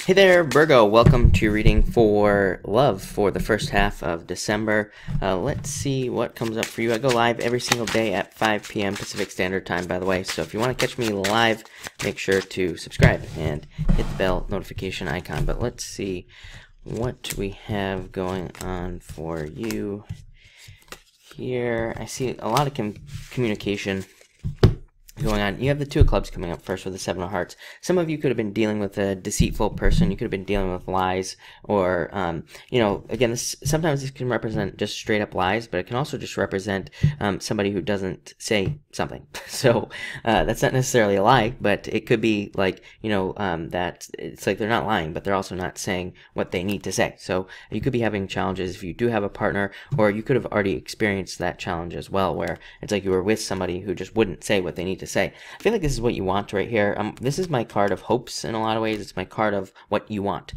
Hey there, Virgo. Welcome to your reading for love for the first half of December. Let's see what comes up for you. I go live every single day at 5 p.m. Pacific Standard Time, by the way. So if you want to catch me live, make sure to subscribe and hit the bell notification icon. But let's see what we have going on for you here. I see a lot of communication going on. You have the Two of Clubs coming up first with the Seven of Hearts. Some of you could have been dealing with a deceitful person. You could have been dealing with lies, or again, sometimes this can represent just straight up lies, but it can also just represent somebody who doesn't say something. So that's not necessarily a lie, but it could be like that it's like they're not lying, but they're also not saying what they need to say. So you could be having challenges if you do have a partner, or you could have already experienced that challenge as well, where it's like you were with somebody who just wouldn't say what they need to say. I feel like this is what you want right here. This is my card of hopes in a lot of ways. It's my card of what you want,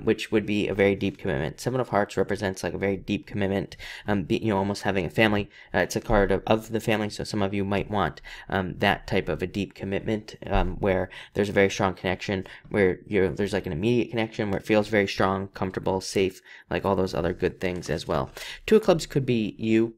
which would be a very deep commitment. Seven of Hearts represents like a very deep commitment, almost having a family. It's a card of the family, so some of you might want that type of a deep commitment where there's a very strong connection, where there's like an immediate connection, where it feels very strong, comfortable, safe, like all those other good things as well. Two of Clubs could be you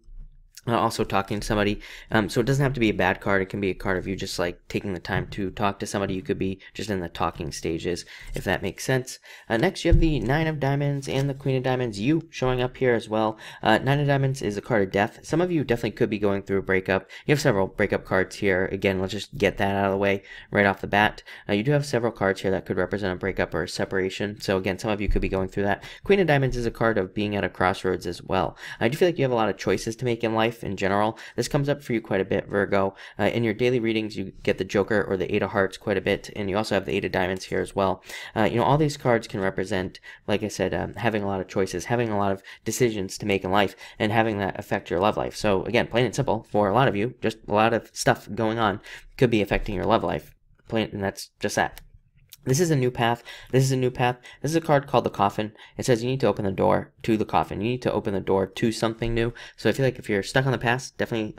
also talking to somebody, so it doesn't have to be a bad card. It can be a card of you just like taking the time to talk to somebody. You could be just in the talking stages, if that makes sense. Next, you have the Nine of Diamonds and the Queen of Diamonds, you showing up here as well. Nine of Diamonds is a card of death. Some of you definitely could be going through a breakup. You have several breakup cards here. Again, let's just get that out of the way right off the bat. You do have several cards here that could represent a breakup or a separation, so again, some of you could be going through that. Queen of Diamonds is a card of being at a crossroads as well. I do feel like you have a lot of choices to make in life in general. This comes up for you quite a bit, Virgo. In your daily readings, you get the Joker or the Eight of Hearts quite a bit, and you also have the Eight of Diamonds here as well. All these cards can represent, like I said, having a lot of choices, having a lot of decisions to make in life, and having that affect your love life. So again, plain and simple, for a lot of you, just a lot of stuff going on could be affecting your love life. And that's just that. This is a new path. This is a new path. This is a card called the Coffin. It says you need to open the door to the coffin. You need to open the door to something new. So I feel like if you're stuck on the past, definitely,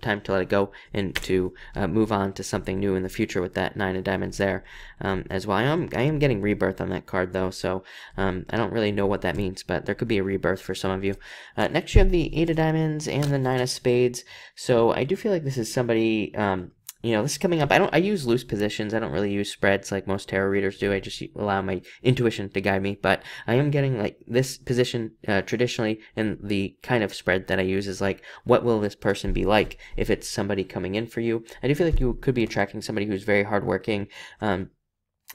time to let it go and to move on to something new in the future with that Nine of Diamonds there as well. I am getting rebirth on that card though, so I don't really know what that means, but there could be a rebirth for some of you. Next, you have the Eight of Diamonds and the Nine of Spades. So I do feel like this is somebody. This is coming up. I use loose positions. I don't really use spreads like most tarot readers do. I just allow my intuition to guide me. But I am getting like this position traditionally, and the kind of spread that I use is like, what will this person be like if it's somebody coming in for you? I do feel like you could be attracting somebody who's very hardworking,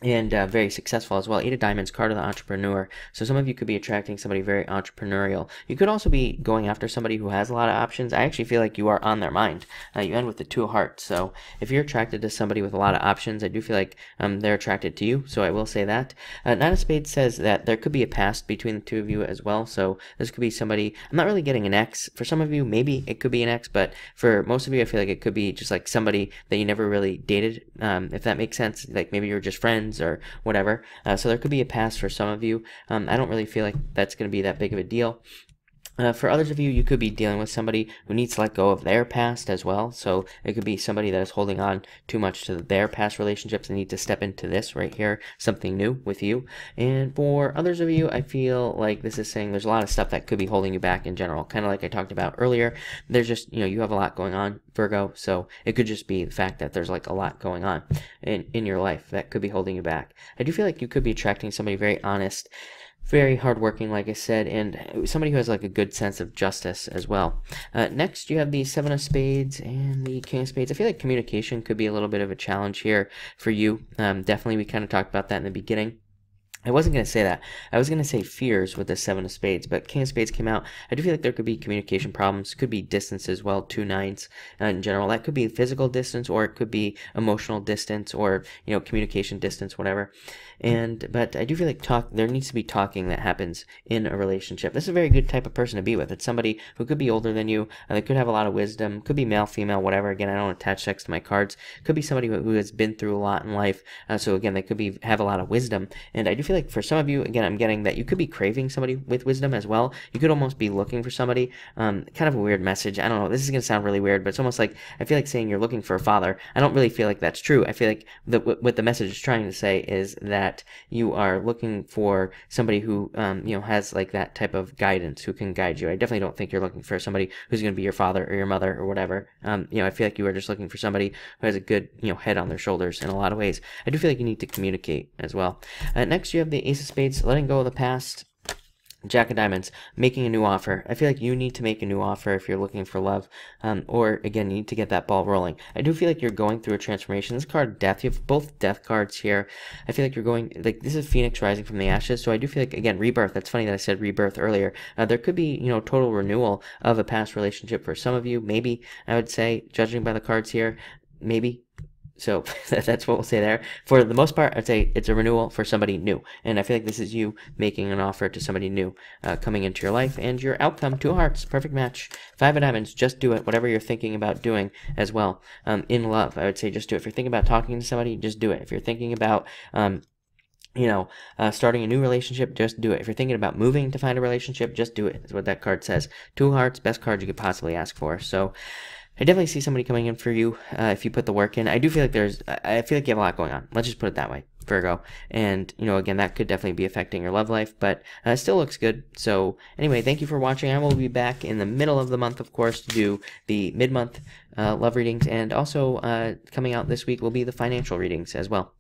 and very successful as well. Eight of Diamonds, card of the entrepreneur. So some of you could be attracting somebody very entrepreneurial. You could also be going after somebody who has a lot of options. I actually feel like you are on their mind. You end with the Two of Hearts. So if you're attracted to somebody with a lot of options, I do feel like they're attracted to you. So I will say that. Nine of Spades says that there could be a past between the two of you as well. So this could be somebody, I'm not really getting an ex. For some of you, maybe it could be an ex, but for most of you, I feel like it could be just like somebody that you never really dated, if that makes sense. Like maybe you're just friends or whatever. So there could be a past for some of you. I don't really feel like that's going to be that big of a deal. For others of you, you could be dealing with somebody who needs to let go of their past as well. So it could be somebody that is holding on too much to their past relationships and need to step into this right here, something new with you. And for others of you, I feel like this is saying there's a lot of stuff that could be holding you back in general. Kind of like I talked about earlier. There's just, you have a lot going on, Virgo. So it could just be the fact that there's like a lot going on in your life that could be holding you back. I do feel like you could be attracting somebody very honest, very hardworking, like I said, and somebody who has like a good sense of justice as well. Next, you have the Seven of Spades and the King of Spades. I feel like communication could be a little bit of a challenge here for you. Definitely, we kind of talked about that in the beginning. I wasn't going to say that. I was going to say fears with the Seven of Spades, but King of Spades came out. I do feel like there could be communication problems. Could be distance as well, two nines in general. That could be physical distance, or it could be emotional distance, or, communication distance, whatever. But I do feel like there needs to be talking that happens in a relationship. This is a very good type of person to be with. It's somebody who could be older than you. They could have a lot of wisdom. Could be male, female, whatever. Again, I don't attach sex to my cards. Could be somebody who has been through a lot in life. So again, they could have a lot of wisdom. And I do feel feel like for some of you, again, I'm getting that you could be craving somebody with wisdom as well. You could almost be looking for somebody. Kind of a weird message. I don't know. This is going to sound really weird, but it's almost like I feel like saying you're looking for a father. I don't really feel like that's true. I feel like what the message is trying to say is that you are looking for somebody who, has like that type of guidance, who can guide you. I definitely don't think you're looking for somebody who's going to be your father or your mother or whatever. I feel like you are just looking for somebody who has a good, head on their shoulders in a lot of ways. I do feel like you need to communicate as well. Next, you have the Ace of Spades, letting go of the past. Jack of Diamonds, making a new offer. I feel like you need to make a new offer if you're looking for love, or again, you need to get that ball rolling. I do feel like you're going through a transformation. This card, Death, you have both Death cards here. I feel like you're going, like, this is Phoenix rising from the ashes, so I do feel like, again, rebirth. That's funny that I said rebirth earlier. There could be, total renewal of a past relationship for some of you, maybe, I would say, judging by the cards here, maybe. So that's what we'll say there. For the most part, I'd say it's a renewal for somebody new. And I feel like this is you making an offer to somebody new coming into your life. And your outcome, 2 of Hearts, perfect match. 5 of Diamonds, just do it. Whatever you're thinking about doing as well. In love, I would say just do it. If you're thinking about talking to somebody, just do it. If you're thinking about starting a new relationship, just do it. If you're thinking about moving to find a relationship, just do it. That's what that card says. 2 of Hearts, best card you could possibly ask for. So I definitely see somebody coming in for you if you put the work in. I do feel like I feel like you have a lot going on. Let's just put it that way, Virgo. And, again, that could definitely be affecting your love life, but it still looks good. So, anyway, thank you for watching. I will be back in the middle of the month, of course, to do the mid-month love readings. And also, coming out this week will be the financial readings as well.